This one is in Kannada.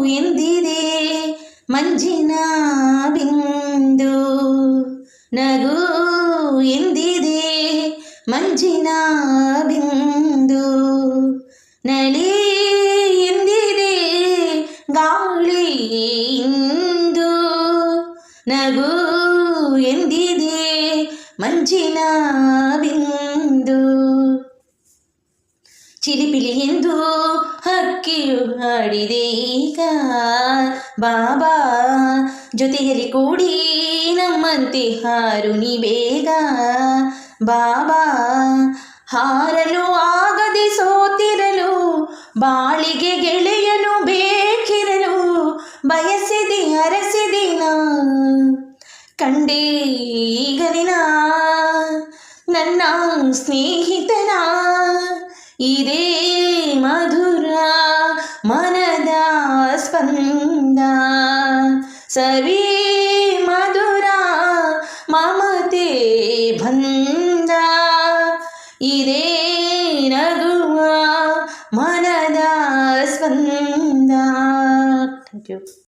ಎಂದಿದೆ ಮಂಜಿನ ಬಿಂದು, ನಗು ಎಂದಿದೆ ಮಂಜಿನ ಬಿಂದು, ನಲಿ ಎಂದಿದೆ ಗಾಳಿ ಇಂದು, ನಗು ಎಂದಿದೆ ಮಂಜಿನ ಬಿಂದು. ಚಿಲಿಪಿಲಿ ಎಂದು ಹಕ್ಕಿಯು ಹಾಡಿದೆ ಈಗ, ಬಾಬಾ ಜೊತೆಯಲ್ಲಿ ಕೂಡಿ ನಮ್ಮಂತೆ ಹಾರು ನೀ ಬೇಗ, ಬಾಬಾ ಹಾರಲು ಆಗದೆ ಸೋತಿರಲು, ಬಾಳಿಗೆ ಗೆಳೆಯನು ಬೇಕಿರಲು, ಬಯಸಿದೆ ಅರಸಿದೆ ನಾ ಕಂಡೇ ಈಗಲಿನ ನನ್ನ ಸ್ನೇಹಿತನ, ಇದೇ ಮಧುರ ಮನದ ಸ್ಪಂದ, ಸವಿ ಮಧುರ ಮಮತೆ ಬಂದ, ಇದೇ ನಗುವ ಮನದ ಸ್ಪಂದ. Thank you.